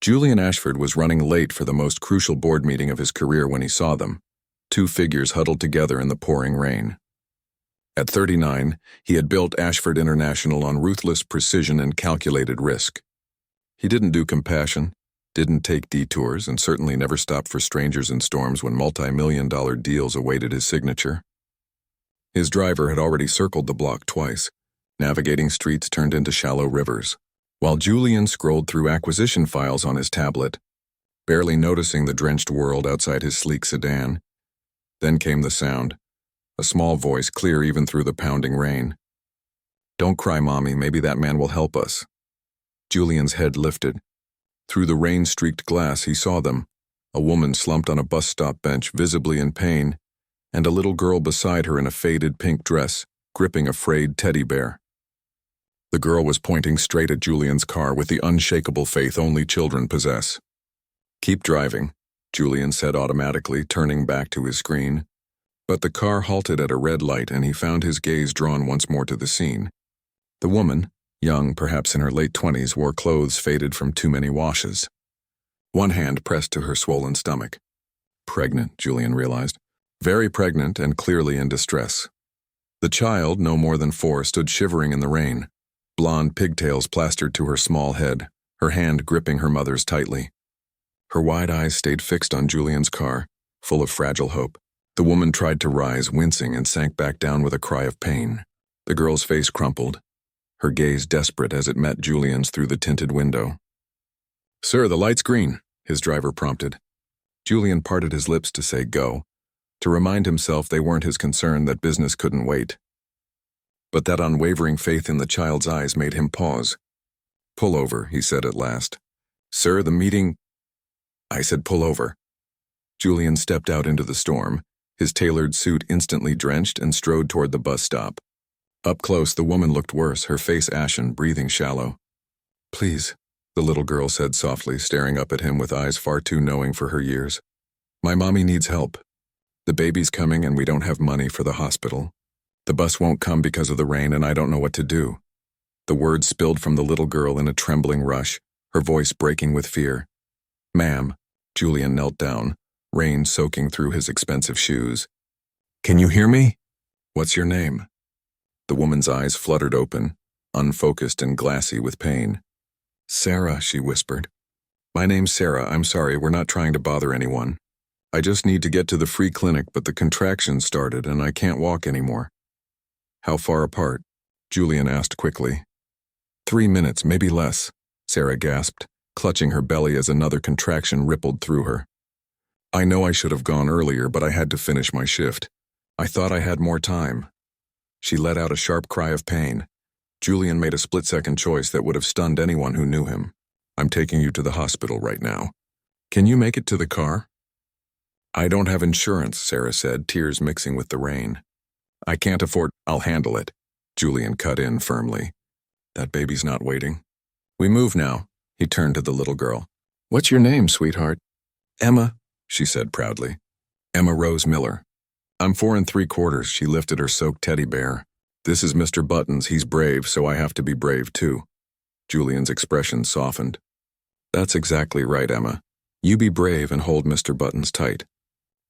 Julian Ashford was running late for the most crucial board meeting of his career when he saw them, two figures huddled together in the pouring rain. At 39, he had built Ashford International on ruthless precision and calculated risk. He didn't do compassion, didn't take detours, and certainly never stopped for strangers in storms when multi-million-dollar deals awaited his signature. His driver had already circled the block twice, navigating streets turned into shallow rivers, while Julian scrolled through acquisition files on his tablet, barely noticing the drenched world outside his sleek sedan. Then came the sound, a small voice clear even through the pounding rain. "Don't cry, Mommy, maybe that man will help us." Julian's head lifted. Through the rain-streaked glass he saw them, a woman slumped on a bus stop bench, visibly in pain, and a little girl beside her in a faded pink dress, gripping a frayed teddy bear. The girl was pointing straight at Julian's car with the unshakable faith only children possess. "Keep driving," Julian said automatically, turning back to his screen. But the car halted at a red light and he found his gaze drawn once more to the scene. The woman, young, perhaps in her late 20s, wore clothes faded from too many washes. One hand pressed to her swollen stomach. Pregnant, Julian realized. Very pregnant and clearly in distress. The child, no more than 4, stood shivering in the rain, blonde pigtails plastered to her small head, her hand gripping her mother's tightly. Her wide eyes stayed fixed on Julian's car, full of fragile hope. The woman tried to rise, wincing, and sank back down with a cry of pain. The girl's face crumpled, her gaze desperate as it met Julian's through the tinted window. "Sir, the light's green," his driver prompted. Julian parted his lips to say go, to remind himself they weren't his concern, that business couldn't wait. But that unwavering faith in the child's eyes made him pause. "Pull over," he said at last. "Sir, the meeting—" "I said pull over." Julian stepped out into the storm, his tailored suit instantly drenched, and strode toward the bus stop. Up close, the woman looked worse, her face ashen, breathing shallow. "Please," the little girl said softly, staring up at him with eyes far too knowing for her years. "My mommy needs help. The baby's coming and we don't have money for the hospital. The bus won't come because of the rain and I don't know what to do." The words spilled from the little girl in a trembling rush, her voice breaking with fear. "Ma'am," Julian knelt down, rain soaking through his expensive shoes. "Can you hear me? What's your name?" The woman's eyes fluttered open, unfocused and glassy with pain. "Sarah," she whispered. "My name's Sarah. I'm sorry, we're not trying to bother anyone. I just need to get to the free clinic, but the contractions started and I can't walk anymore." "How far apart?" Julian asked quickly. 3 minutes, maybe less," Sarah gasped, clutching her belly as another contraction rippled through her. "I know I should have gone earlier, but I had to finish my shift. I thought I had more time." She let out a sharp cry of pain. Julian made a split-second choice that would have stunned anyone who knew him. "I'm taking you to the hospital right now. Can you make it to the car?" "I don't have insurance," Sarah said, tears mixing with the rain. "I can't afford—" "I'll handle it," Julian cut in firmly. "That baby's not waiting. We move now." He turned to the little girl. "What's your name, sweetheart?" "Emma," she said proudly. "Emma Rose Miller." "I'm 4 3/4, she lifted her soaked teddy bear. "This is Mr. Buttons, he's brave, so I have to be brave too." Julian's expression softened. "That's exactly right, Emma. You be brave and hold Mr. Buttons tight.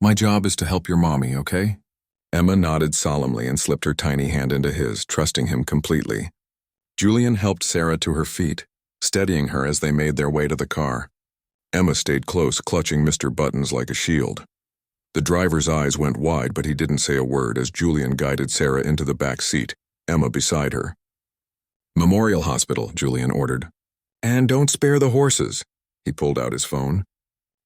My job is to help your mommy, okay?" Emma nodded solemnly and slipped her tiny hand into his, trusting him completely. Julian helped Sarah to her feet, steadying her as they made their way to the car. Emma stayed close, clutching Mr. Buttons like a shield. The driver's eyes went wide, but he didn't say a word as Julian guided Sarah into the back seat, Emma beside her. "Memorial Hospital," Julian ordered. "And don't spare the horses." He pulled out his phone.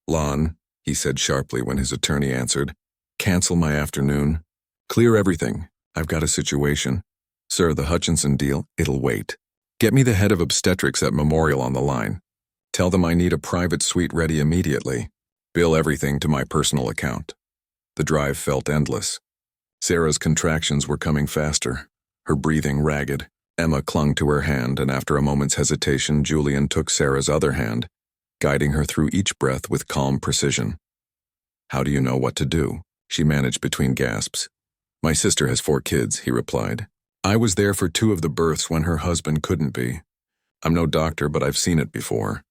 "Lon," he said sharply when his attorney answered. "Cancel my afternoon. Clear everything. I've got a situation. Sir, the Hutchinson deal, it'll wait. Get me the head of obstetrics at Memorial on the line. Tell them I need a private suite ready immediately. Bill everything to my personal account." The drive felt endless. Sarah's contractions were coming faster, her breathing ragged. Emma clung to her hand, and after a moment's hesitation, Julian took Sarah's other hand, guiding her through each breath with calm precision. "How do you know what to do?" she managed between gasps. "My sister has 4 kids, he replied. "I was there for 2 of the births when her husband couldn't be. I'm no doctor, but I've seen it before.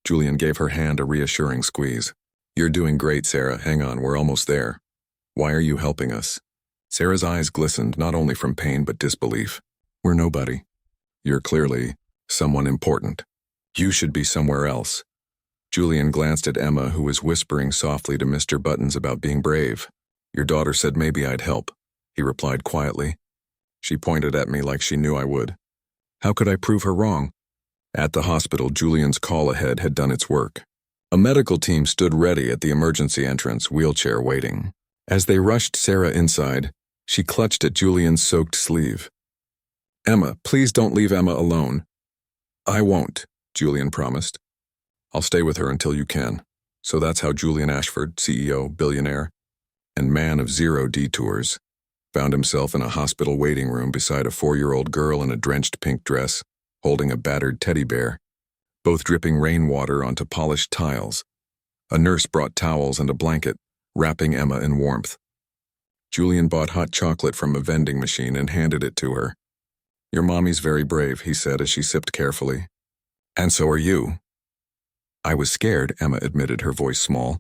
Julian gave her hand a reassuring squeeze. You're doing great, Sarah. Hang on, we're almost there. Why are you helping us? Sarah's eyes glistened, not only from pain but disbelief. We're nobody. You're clearly someone important. You should be somewhere else. Julian glanced at Emma, who was whispering softly to Mr. Buttons about being brave. Your daughter said maybe I'd help, he replied quietly. She pointed at me like she knew I would. How could I prove her wrong? At the hospital, Julian's call ahead had done its work. A medical team stood ready at the emergency entrance, wheelchair waiting. As they rushed Sarah inside, she clutched at Julian's soaked sleeve. Emma, please don't leave Emma alone. I won't, Julian promised. I'll stay with her until you can. So that's how Julian Ashford, CEO, billionaire, and man of zero detours, found himself in a hospital waiting room beside a 4-year-old girl in a drenched pink dress, holding a battered teddy bear, both dripping rainwater onto polished tiles. A nurse brought towels and a blanket, wrapping Emma in warmth. Julian bought hot chocolate from a vending machine and handed it to her. Your mommy's very brave, he said as she sipped carefully. And so are you. I was scared, Emma admitted, her voice small.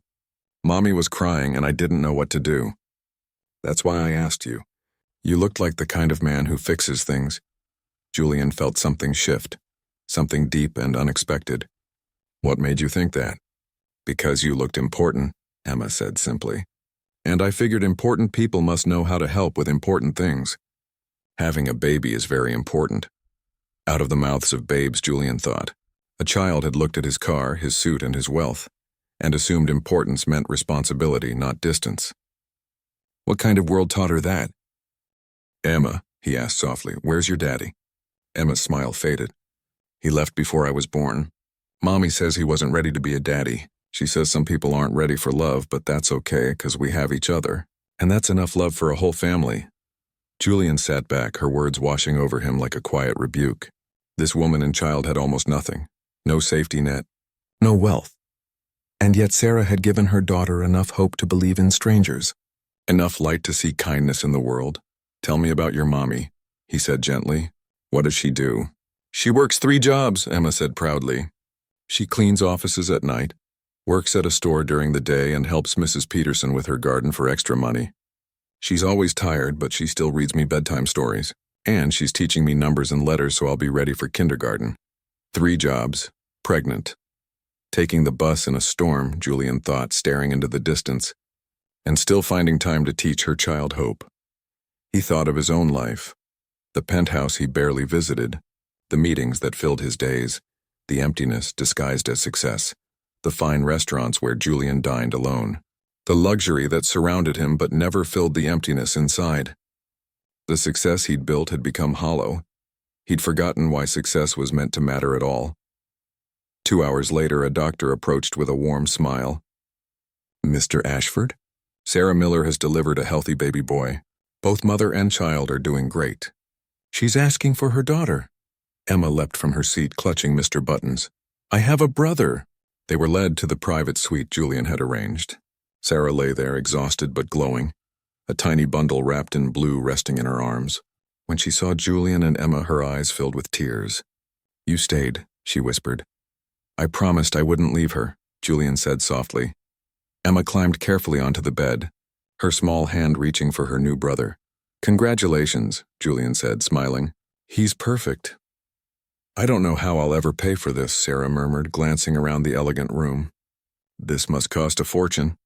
Mommy was crying and I didn't know what to do. That's why I asked you. You looked like the kind of man who fixes things. Julian felt something shift, something deep and unexpected. What made you think that? Because you looked important, Emma said simply. And I figured important people must know how to help with important things. Having a baby is very important. Out of the mouths of babes, Julian thought. A child had looked at his car, his suit, and his wealth, and assumed importance meant responsibility, not distance. What kind of world taught her that? Emma, he asked softly, where's your daddy? Emma's smile faded. He left before I was born. Mommy says he wasn't ready to be a daddy. She says some people aren't ready for love, but that's okay because we have each other. And that's enough love for a whole family. Julian sat back, her words washing over him like a quiet rebuke. This woman and child had almost nothing. No safety net. No wealth. And yet Sarah had given her daughter enough hope to believe in strangers. Enough light to see kindness in the world. Tell me about your mommy, he said gently. What does she do? She works 3 jobs, Emma said proudly. She cleans offices at night, works at a store during the day, and helps Mrs. Peterson with her garden for extra money. She's always tired, but she still reads me bedtime stories. And she's teaching me numbers and letters so I'll be ready for kindergarten. 3 jobs. Pregnant. Taking the bus in a storm, Julian thought, staring into the distance, and still finding time to teach her child hope. He thought of his own life. The penthouse he barely visited, the meetings that filled his days, the emptiness disguised as success, the fine restaurants where Julian dined alone, the luxury that surrounded him but never filled the emptiness inside. The success he'd built had become hollow. He'd forgotten why success was meant to matter at all. 2 hours later, a doctor approached with a warm smile. Mr. Ashford? Sarah Miller has delivered a healthy baby boy. Both mother and child are doing great. She's asking for her daughter. Emma leapt from her seat, clutching Mr. Buttons. I have a brother. They were led to the private suite Julian had arranged. Sarah lay there, exhausted but glowing, a tiny bundle wrapped in blue resting in her arms. When she saw Julian and Emma, her eyes filled with tears. You stayed, she whispered. I promised I wouldn't leave her, Julian said softly. Emma climbed carefully onto the bed, her small hand reaching for her new brother. Congratulations, Julian said, smiling. He's perfect. I don't know how I'll ever pay for this, Sarah murmured, glancing around the elegant room. This must cost a fortune.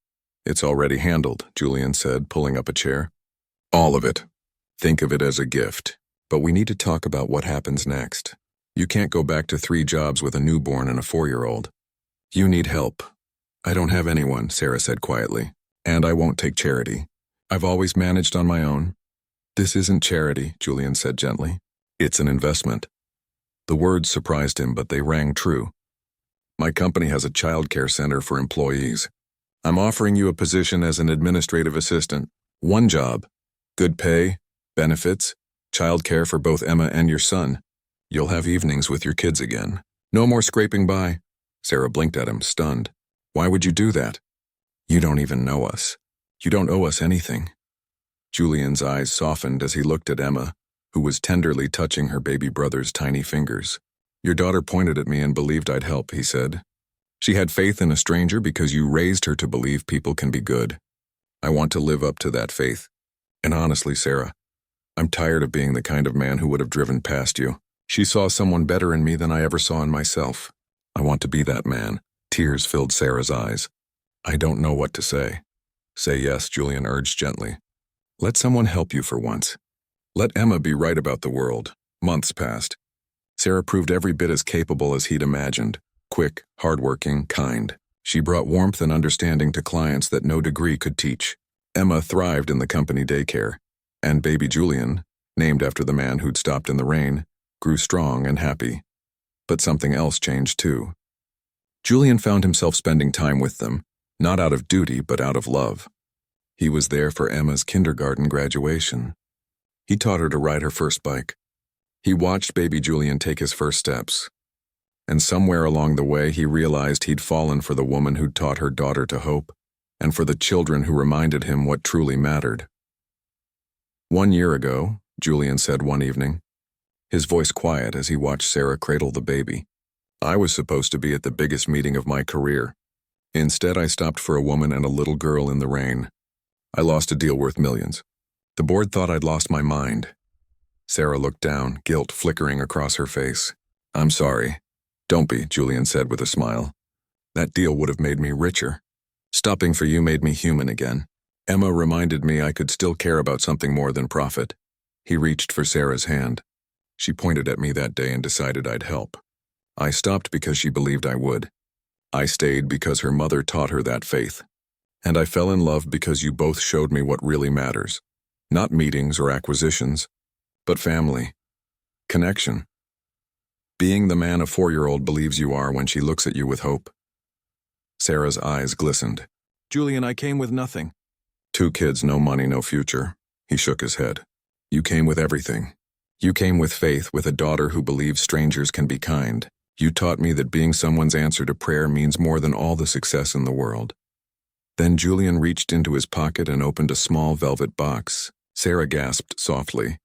It's already handled, Julian said, pulling up a chair. All of it. Think of it as a gift. But we need to talk about what happens next. You can't go back to 3 jobs with a newborn and a 4-year-old. You need help. I don't have anyone, Sarah said quietly. And I won't take charity. I've always managed on my own. This isn't charity, Julian said gently. It's an investment. The words surprised him, but they rang true. My company has a child care center for employees. I'm offering you a position as an administrative assistant. 1 job. Good pay, benefits, child care for both Emma and your son. You'll have evenings with your kids again. No more scraping by. Sarah blinked at him, stunned. Why would you do that? You don't even know us. You don't owe us anything. Julian's eyes softened as he looked at Emma, who was tenderly touching her baby brother's tiny fingers. Your daughter pointed at me and believed I'd help, he said. She had faith in a stranger because you raised her to believe people can be good. I want to live up to that faith. And honestly, Sarah, I'm tired of being the kind of man who would have driven past you. She saw someone better in me than I ever saw in myself. I want to be that man. Tears filled Sarah's eyes. I don't know what to say. Say yes, Julian urged gently. Let someone help you for once. Let Emma be right about the world. Months passed. Sarah proved every bit as capable as he'd imagined. Quick, hardworking, kind. She brought warmth and understanding to clients that no degree could teach. Emma thrived in the company daycare. And baby Julian, named after the man who'd stopped in the rain, grew strong and happy. But something else changed too. Julian found himself spending time with them, not out of duty but out of love. He was there for Emma's kindergarten graduation. He taught her to ride her first bike. He watched baby Julian take his first steps. And somewhere along the way he realized he'd fallen for the woman who'd taught her daughter to hope, and for the children who reminded him what truly mattered. 1 year ago, Julian said one evening, his voice quiet as he watched Sarah cradle the baby, I was supposed to be at the biggest meeting of my career. Instead, I stopped for a woman and a little girl in the rain. I lost a deal worth millions. The board thought I'd lost my mind. Sarah looked down, guilt flickering across her face. I'm sorry. Don't be, Julian said with a smile. That deal would have made me richer. Stopping for you made me human again. Emma reminded me I could still care about something more than profit. He reached for Sarah's hand. She pointed at me that day and decided I'd help. I stopped because she believed I would. I stayed because her mother taught her that faith. And I fell in love because you both showed me what really matters. Not meetings or acquisitions, but family. Connection. Being the man a 4-year-old believes you are when she looks at you with hope. Sarah's eyes glistened. Julian, I came with nothing. 2 kids, no money, no future. He shook his head. You came with everything. You came with faith, with a daughter who believes strangers can be kind. You taught me that being someone's answer to prayer means more than all the success in the world. Then Julian reached into his pocket and opened a small velvet box. Sarah gasped softly.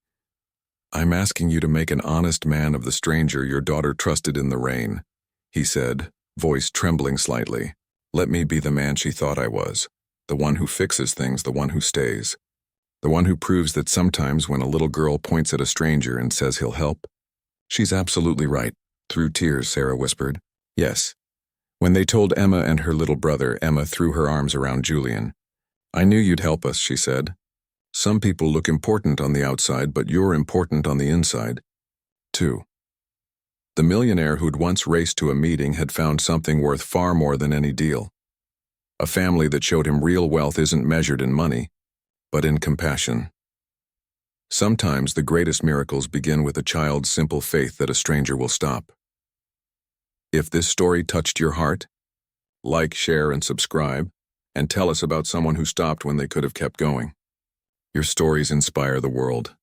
I'm asking you to make an honest man of the stranger your daughter trusted in the rain, he said, voice trembling slightly. Let me be the man she thought I was, the one who fixes things, the one who stays, the one who proves that sometimes when a little girl points at a stranger and says he'll help, she's absolutely right. Through tears, Sarah whispered, yes. When they told Emma and her little brother, Emma threw her arms around Julian. I knew you'd help us, she said. Some people look important on the outside, but you're important on the inside, too. The millionaire who'd once raced to a meeting had found something worth far more than any deal. A family that showed him real wealth isn't measured in money, but in compassion. Sometimes the greatest miracles begin with a child's simple faith that a stranger will stop. If this story touched your heart, like, share, and subscribe, and tell us about someone who stopped when they could have kept going. Your stories inspire the world.